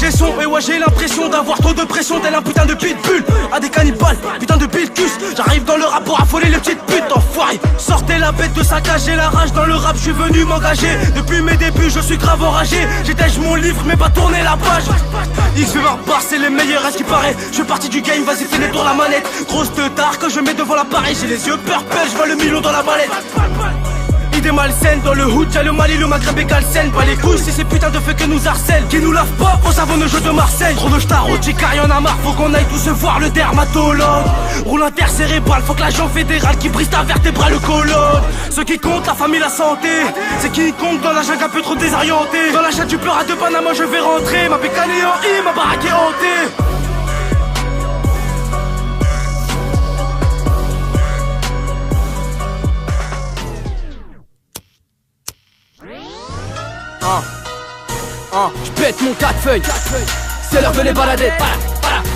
ingé son. Et ouais, j'ai l'impression d'avoir trop de pression, tel un putain de pitbull. À des cannibales, putain de bilcus. J'arrive dans le rap pour affoler les petites putes, enfoiré. Sortez la bête de saccage, j'ai la rage dans le rap, je suis venu m'engager. Depuis mes débuts, je suis grave enragé. J'étège mon livre, mais pas tourner la page. X fait barbar, c'est les meilleurs, à ce qui paraît. Je suis parti du game, vas-y, fais tour la manette. Grosse teutard que je mets devant l'appareil. J'ai les yeux purple, je vois le million dans la mallette. Idée malsaine, dans le hood, y'a le Mali, le Maghreb et Galsen. Pas les couilles, c'est ces putains de feux que nous harcèlent. Qui nous lavent pas au savon de jeu de Marseille. Trop de stars au car y'en a marre, faut qu'on aille tous se voir le dermatologue. Roule intercérébral, faut que l'agent fédéral qui brise ta vertébrale, le colonne. Ce qui compte, la famille, la santé. C'est qui compte dans la jungle un peu trop désorienté. Dans la chatte du peur à deux Panama, je vais rentrer. Ma bécane est en I, ma baraque est hantée. J'pète mon 4 feuilles, c'est l'heure de les balader.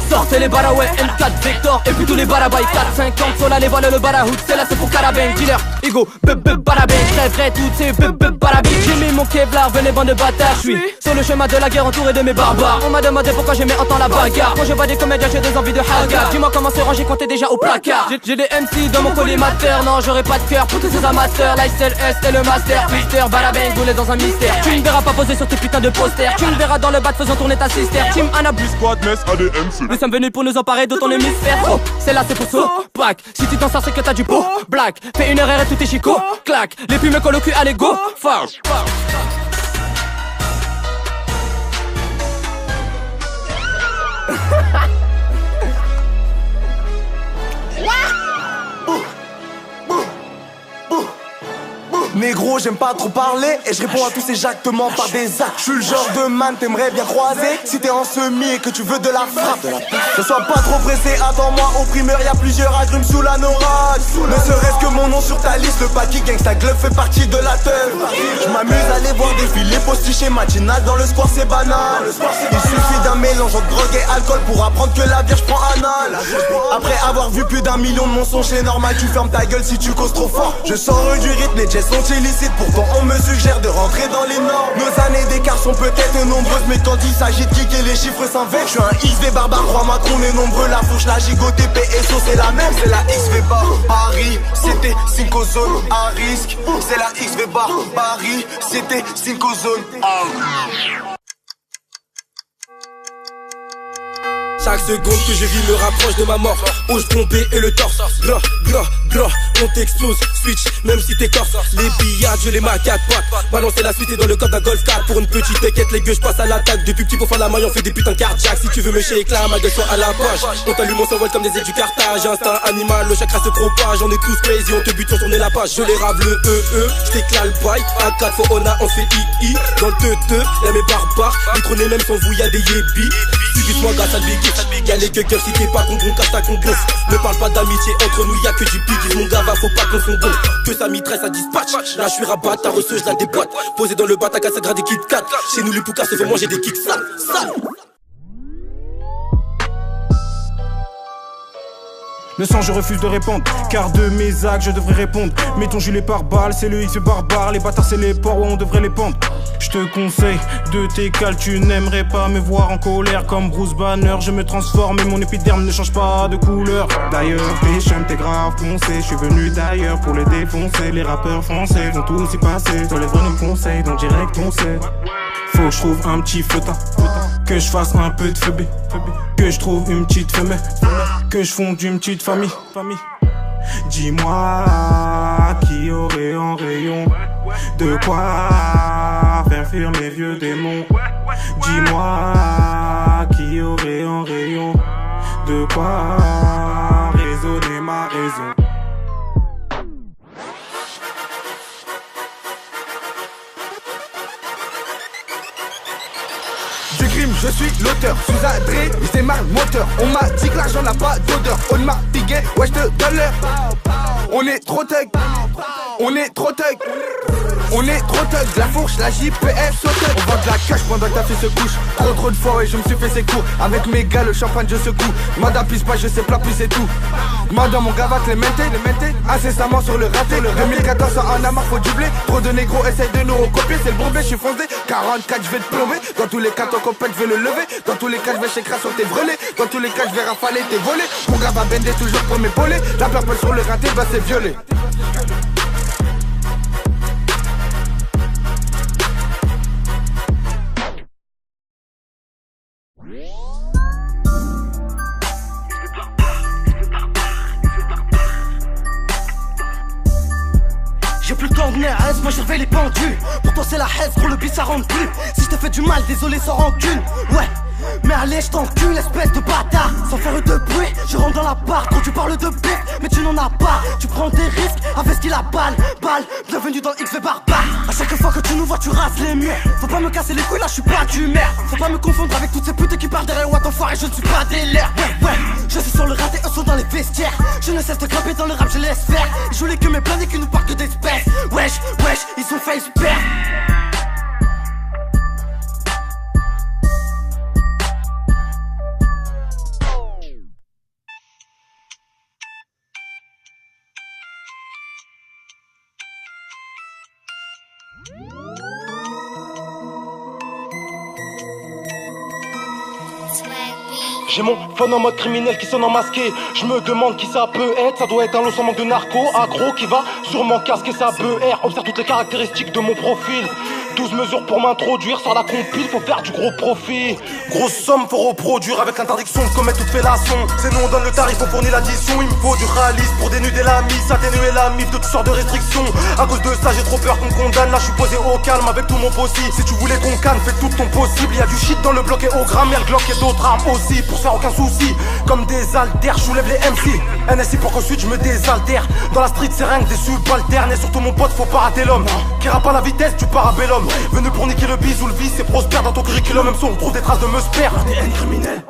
Sortez les baraway, M4 Vector et puis tous les barabaï. 450 sola les voiles le barahout, c'est là c'est pour carabin. Dealer, ego, barabin, j'rêverai toutes ces barabines. J'ai mis mon Kevlar, venez bande de bâtards. J'suis sur le chemin de la guerre entouré de mes barbares. On m'a demandé pourquoi j'aimais autant la bagarre. Quand je vois des comédiens j'ai des envies de hagar. Dis-moi comment se ranger quand t'es déjà au placard. J'ai des MC dans mon collimateur, non j'aurais pas de cœur pour tous ces amateurs. Lifestyle S et le master, Twister, barabin, goulé dans un mystère. Tu ne verras pas poser sur tes putains de posters. Tu me verras dans le bat faisant tourner ta sister. Team Anabus Squad, Mess ADMC. Nous sommes venus pour nous emparer de ton hémisphère. Oh, c'est là c'est pour so, pack. Si tu t'en sors c'est que t'as du beau black. Fais une erreur et tout est chico, clac. Les plumes me collent au cul, allez go, fuck. Négro, j'aime pas trop parler et je réponds à tous exactement par des actes. Je suis le genre de man, t'aimerais bien croiser. Si t'es en semi et que tu veux de la frappe, ne sois pas trop pressé, attends-moi au primeur, y'a plusieurs agrumes sous la norade. Ne serait-ce que mon nom sur ta liste, le paquet gangsta glove fait partie de la teuf. Je m'amuse à aller voir défiler postiché matinal dans le square, c'est banal. Il suffit d'un mélange entre drogue et alcool pour apprendre que la bière j'prends anal. Après avoir vu plus d'1 million de mensonges, c'est normal, tu fermes ta gueule si tu causes trop fort. Je sors du rythme, les jets sont illicite, pourtant on me suggère de rentrer dans les normes. Nos années d'écart sont peut-être nombreuses, mais quand il s'agit de kicker les chiffres s'inversent. Je suis un XV barbare, roi Macron est nombreux. La fourche, la gigote, PSO c'est la même. C'est la XV bar, Paris, c'était Cinco Zone à risque. C'est la XV bar, Paris, c'était Cinco Zone à risque. Chaque seconde que je vis me rapproche de ma mort. Rouge pompé et le torse. Gras, gras, gras, on t'explose. Switch, même si t'es corse. Les billades, je les mets à 4 pattes. Balancer la suite et dans le code d'un Golf 4. Pour une petite équette, les gueux, je passe à l'attaque. Depuis petit pour faire la maille, on fait des putains cardiaques. Si tu veux me shake là, ma gueule soit à la page. On t'allume, on s'envole comme des ailes du Carthage. Instinct animal, le chakra se propage. On est tous crazy, on te bute, on tourne la page. Je les rave le je t'éclate le bail. À 4 fois on a, on fait II. Dans le y'a mes barbares. Les trônés même sans vous, y'a des yébis. Subis-moi grâce à le big. Y'a les keufs si t'es pas con, casse ta con. Ne parle pas d'amitié entre nous, y'a que du big. Mon gars va, faut pas qu'on s'en que ça mitraille, ça dispatch. Là je suis rabat, ta reçue, je la déboîte. Posé dans le bac, à 4 grades des Kit Kat. Chez nous les poucas se font manger des kicks sales, sales. Le sang je refuse de répondre, car de mes actes je devrais répondre. Mettons gilet par balle, c'est le X barbare. Les bâtards c'est les porcs, ouais on devrait les pendre. Je te conseille de tes cales, tu n'aimerais pas me voir en colère. Comme Bruce Banner, je me transforme et mon épiderme ne change pas de couleur. D'ailleurs, tes chums t'es grave poncé. Je suis venu d'ailleurs pour les défoncer. Les rappeurs français vont tous y passer. Toi les vrais nous conseillent, donc direct on sait. Faut que je trouve un petit flottant, que je fasse un peu de phobie, que je trouve une petite femelle, que je fonde une petite famille. Dis-moi qui aurait en rayon de quoi faire fuir mes vieux démons. Dis-moi qui aurait en rayon de quoi raisonner ma raison. Je suis l'auteur, sous Adré, je démarre le moteur. On m'a dit que l'argent n'a pas d'odeur. On m'a pigué, ouais je te donne l'heure. On est trop tech, On est trop thug. On est trop thug, la fourche, la JPF saute. On vend de la cash pendant que ta fille se couche. Trop de fois et je me suis fait ses coups. Avec mes gars le champagne je secoue. Madame pisse pas, je sais pas plus c'est tout. Madame mon gava les mentés incessamment sur le raté. 2014 en amarre faut du blé. Trop de négros essayent de nous recopier. C'est le bombé, je suis foncé. 44 je vais te plomber. Dans tous les cas ton copain je vais le lever. Dans tous les cas je vais chécra sur tes vrelés. Dans tous les cas je vais rafaler tes volets. Mon gars va bender toujours pour m'épauler. La purple sur le raté bah c'est violet. J'ai plus le temps de venir à S, moi j'ai levé les pendules. Pour toi c'est la haine, pour le bis ça rentre plus. Si je te fais du mal, désolé sans rancune. Ouais, mais allez je t'encule, espèce de bâtard. Sans faire de bruit, je rentre dans la barre. Quand tu parles de bif, mais tu n'en as pas. Tu prends des risques avec ce qu'il a balle. Bienvenue dans XV Barbare. A chaque fois que tu nous vois tu rases les murs. Faut pas me casser les couilles là, je suis pas d'humeur. Faut pas me confondre avec toutes ces putes qui parlent derrière moi t'enfoiré, je ne suis pas des leurs. Ouais, je suis sur le raté, eux sont dans les vestiaires. Je ne cesse de grimper dans le rap, je laisse faire. Ils jouent les que mes blindés qui nous parlent que d'espèces. Wesh, ils sont face père. J'ai mon phone en mode criminel qui sonne en masqué. Je me demande qui ça peut être. Ça doit être un lot sans manque de narco aggro qui va sûrement casquer sa BR. Observe toutes les caractéristiques de mon profil. 12 mesures pour m'introduire, sur la compile, faut faire du gros profit. Grosse somme, faut reproduire avec l'interdiction de commettre toute fellation. C'est nous on donne le tarif, on fournit l'addition. Il me faut du réalisme pour dénuder la mise, atténuer la mif de toutes sortes de restrictions. À cause de ça, j'ai trop peur qu'on me condamne. Là, je suis posé au calme avec tout mon possible. Si tu voulais qu'on canne, fais tout ton possible. Y'a du shit dans le bloc et au gramme, y'a le Glock et d'autres armes aussi. Pour faire aucun souci, comme des haltères, je soulève les MC. NSI pour qu'ensuite je me désaltère. Dans la street, c'est rien que des subalternes. Et surtout, mon pote, faut pas rater l'homme qui rappe à la vitesse du parabellum. Venu pour niquer le bis ou le vice, c'est prospère dans ton curriculum. Même si on trouve des traces de meusper, ADN criminel.